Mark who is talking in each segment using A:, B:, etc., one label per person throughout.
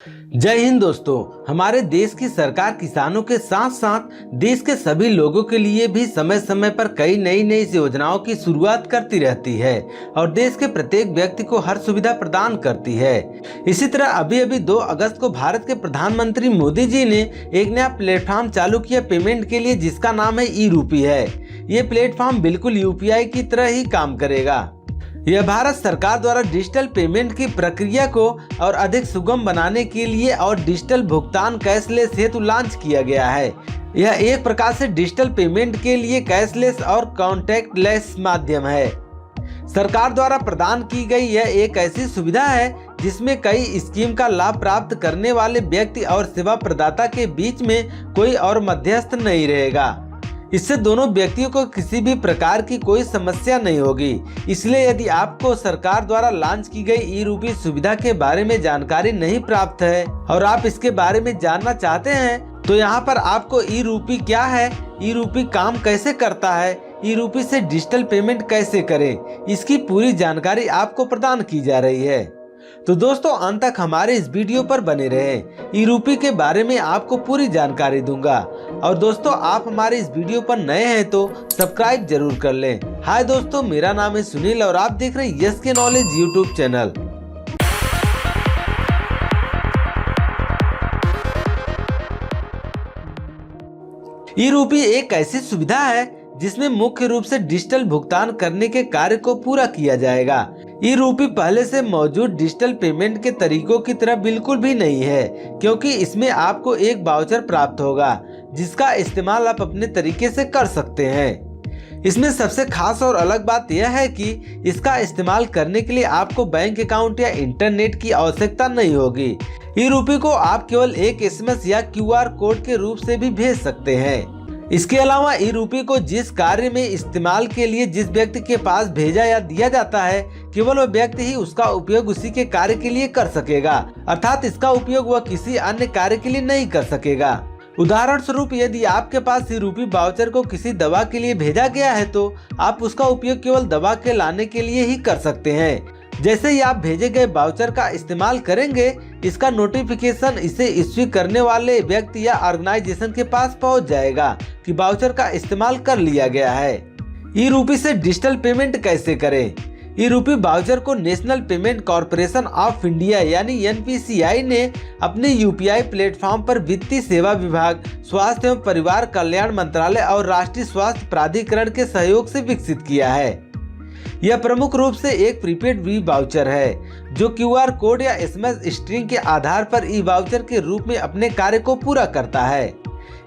A: जय हिंद दोस्तों। हमारे देश की सरकार किसानों के साथ साथ देश के सभी लोगों के लिए भी समय समय पर कई नई योजनाओं की शुरुआत करती रहती है और देश के प्रत्येक व्यक्ति को हर सुविधा प्रदान करती है। इसी तरह अभी 2 अगस्त को भारत के प्रधानमंत्री मोदी जी ने एक नया प्लेटफॉर्म चालू किया पेमेंट के लिए, जिसका नाम है ई-रूपी है। ये प्लेटफॉर्म बिल्कुल यूपीआई की तरह ही काम करेगा। यह भारत सरकार द्वारा डिजिटल पेमेंट की प्रक्रिया को और अधिक सुगम बनाने के लिए और डिजिटल भुगतान कैशलेस हेतु लॉन्च किया गया है। यह एक प्रकार से डिजिटल पेमेंट के लिए कैशलेस और कॉन्टैक्टलेस माध्यम है। सरकार द्वारा प्रदान की गई यह एक ऐसी सुविधा है जिसमें कई स्कीम का लाभ प्राप्त करने वाले व्यक्ति और सेवा प्रदाता के बीच में कोई और मध्यस्थ नहीं रहेगा। इससे दोनों व्यक्तियों को किसी भी प्रकार की कोई समस्या नहीं होगी। इसलिए यदि आपको सरकार द्वारा लॉन्च की गई ई-रूपी सुविधा के बारे में जानकारी नहीं प्राप्त है और आप इसके बारे में जानना चाहते हैं तो यहाँ पर आपको ई-रूपी क्या है, ई-रूपी काम कैसे करता है, ई-रूपी से डिजिटल पेमेंट कैसे करें, इसकी पूरी जानकारी आपको प्रदान की जा रही है। तो दोस्तों अंत तक हमारे इस वीडियो पर बने रहें। ई-रूपी के बारे में आपको पूरी जानकारी दूंगा। और दोस्तों आप हमारे इस वीडियो पर नए हैं तो सब्सक्राइब जरूर कर लें। हाय दोस्तों, मेरा नाम है सुनील और आप देख रहे हैं यस के नॉलेज यूट्यूब चैनल। ई-रूपी एक ऐसी सुविधा है जिसमें मुख्य रूप से डिजिटल भुगतान करने के कार्य को पूरा किया जाएगा। ई-रूपी पहले से मौजूद डिजिटल पेमेंट के तरीकों की तरह बिल्कुल भी नहीं है, क्योंकि इसमें आपको एक वाउचर प्राप्त होगा जिसका इस्तेमाल आप अपने तरीके से कर सकते हैं। इसमें सबसे खास और अलग बात यह है कि इसका इस्तेमाल करने के लिए आपको बैंक अकाउंट या इंटरनेट की आवश्यकता नहीं होगी। ई-रूपी को आप केवल एक एसएमएस या क्यूआर कोड के रूप से भी भेज सकते हैं। इसके अलावा ई-रूपी को जिस कार्य में इस्तेमाल के लिए जिस व्यक्ति के पास भेजा या दिया जाता है, केवल वह व्यक्ति ही उसका उपयोग उसी के कार्य के लिए कर सकेगा, अर्थात इसका उपयोग वह किसी अन्य कार्य के लिए नहीं कर सकेगा। उदाहरण स्वरूप यदि आपके पास ई-रूपी वाउचर को किसी दवा के लिए भेजा गया है तो आप उसका उपयोग केवल दवा के लाने के लिए ही कर सकते हैं। जैसे ही आप भेजे गए वाउचर का इस्तेमाल करेंगे, इसका नोटिफिकेशन इसे इश्यू करने वाले व्यक्ति या ऑर्गेनाइजेशन के पास पहुंच जाएगा कि वाउचर का इस्तेमाल कर लिया गया है। ई-रूपी से डिजिटल पेमेंट कैसे करें? ई-रूपी वाउचर को national payment corporation of India यानी एनपीसीआई ने अपने यूपीआई प्लेटफॉर्म पर वित्तीय सेवा विभाग, स्वास्थ्य एवं परिवार कल्याण मंत्रालय और राष्ट्रीय स्वास्थ्य प्राधिकरण के सहयोग से विकसित किया है। यह प्रमुख रूप से एक प्रीपेड वी वाउचर है जो क्यूआर कोड या एसएमएस स्ट्रिंग के आधार पर ई वाउचर के रूप में अपने कार्य को पूरा करता है।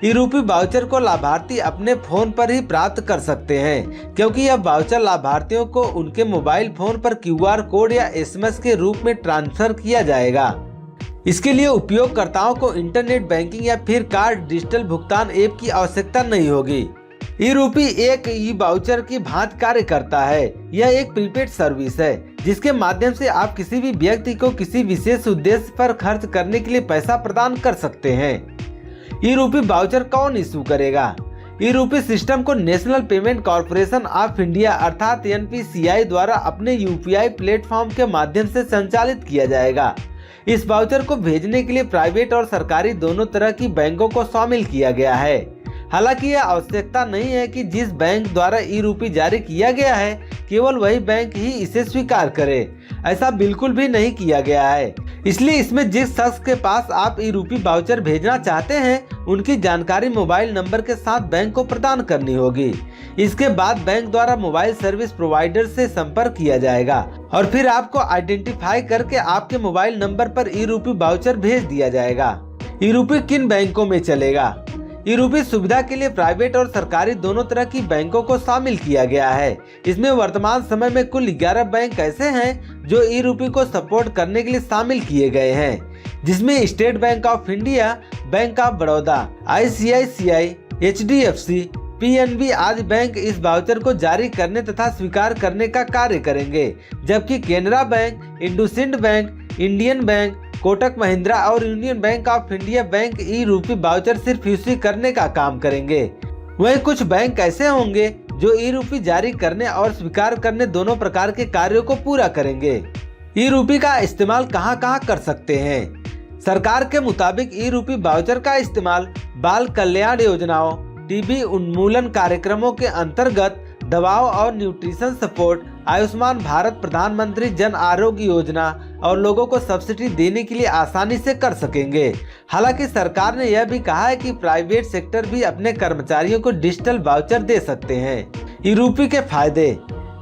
A: ई-रूपी वाउचर को लाभार्थी अपने फोन पर ही प्राप्त कर सकते हैं, क्योंकि यह वाउचर लाभार्थियों को उनके मोबाइल फोन पर क्यूआर कोड या एसएमएस के रूप में ट्रांसफर किया जाएगा। इसके लिए उपयोगकर्ताओं को इंटरनेट बैंकिंग या फिर कार्ड डिजिटल भुगतान ऐप की आवश्यकता नहीं होगी। ई-रूपी एक ई वाउचर की भांति कार्य करता है। यह एक प्रीपेड सर्विस है जिसके माध्यम से आप किसी भी व्यक्ति को किसी विशेष उद्देश्य पर खर्च करने के लिए पैसा प्रदान कर सकते हैं। ई-रूपी वाउचर कौन इशू करेगा? ई-रूपी सिस्टम को national payment corporation of India अर्थात एनपीसीआई द्वारा अपने यूपीआई प्लेटफॉर्म के माध्यम से संचालित किया जाएगा। इस वाउचर को भेजने के लिए प्राइवेट और सरकारी दोनों तरह की बैंकों को शामिल किया गया है। हालांकि यह आवश्यकता नहीं है कि जिस बैंक द्वारा ई-रूपी जारी किया गया है केवल वही बैंक ही इसे स्वीकार करे। ऐसा बिल्कुल भी नहीं किया गया है। इसलिए इसमें जिस शख्स के पास आप ई-रूपी वाउचर भेजना चाहते हैं उनकी जानकारी मोबाइल नंबर के साथ बैंक को प्रदान करनी होगी। इसके बाद बैंक द्वारा मोबाइल सर्विस प्रोवाइडर से संपर्क किया जाएगा और फिर आपको आइडेंटिफाई करके आपके मोबाइल नंबर पर ई-रूपी वाउचर भेज दिया जाएगा। ई-रूपी किन बैंकों में चलेगा? ई-रूपी सुविधा के लिए प्राइवेट और सरकारी दोनों तरह की बैंकों को शामिल किया गया है। इसमें वर्तमान समय में कुल 11 बैंक ऐसे हैं जो ई-रूपी को सपोर्ट करने के लिए शामिल किए गए हैं, जिसमें state bank of India, bank of Baroda, ICICI, HDFC, PNB आदि बैंक इस वाउचर को जारी करने तथा स्वीकार करने का कार्य करेंगे, जबकि केनरा बैंक, इंडसइंड बैंक, इंडियन बैंक, कोटक महिंद्रा और यूनियन बैंक ऑफ इंडिया बैंक ई-रूपी वाउचर सिर्फ इश्यू करने का काम करेंगे। वहीं कुछ बैंक ऐसे होंगे जो ई-रूपी जारी करने और स्वीकार करने दोनों प्रकार के कार्यों को पूरा करेंगे। ई-रूपी का इस्तेमाल कहां-कहां कर सकते हैं? सरकार के मुताबिक ई रूपी वाउचर का इस्तेमाल बाल कल्याण योजनाओं, टीबी उन्मूलन कार्यक्रमों के अंतर्गत दवाओं और न्यूट्रिशन सपोर्ट, आयुष्मान भारत प्रधानमंत्री जन आरोग्य योजना और लोगों को सब्सिडी देने के लिए आसानी से कर सकेंगे। हालांकि सरकार ने यह भी कहा है कि प्राइवेट सेक्टर भी अपने कर्मचारियों को डिजिटल वाउचर दे सकते हैं। ई रूपी के फायदे।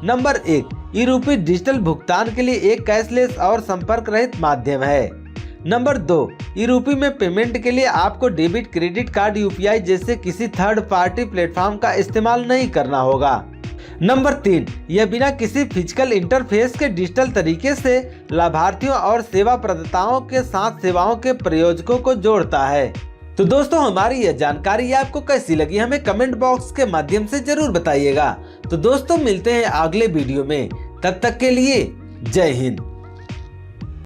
A: नंबर 1, ई रूपी डिजिटल भुगतान के लिए एक कैशलेस और संपर्क रहित माध्यम है। नंबर 2, ई रूपी में पेमेंट के लिए आपको डेबिट, क्रेडिट कार्ड, यूपीआई जैसे किसी थर्ड पार्टी प्लेटफॉर्म का इस्तेमाल नहीं करना होगा। नंबर 3, यह बिना किसी फिजिकल इंटरफेस के डिजिटल तरीके से लाभार्थियों और सेवा प्रदाताओं के साथ सेवाओं के प्रयोजकों को जोड़ता है। तो दोस्तों, हमारी यह जानकारी आपको कैसी लगी हमें कमेंट बॉक्स के माध्यम से जरूर बताइएगा। तो दोस्तों, मिलते हैं अगले वीडियो में, तब तक के लिए जय हिंद।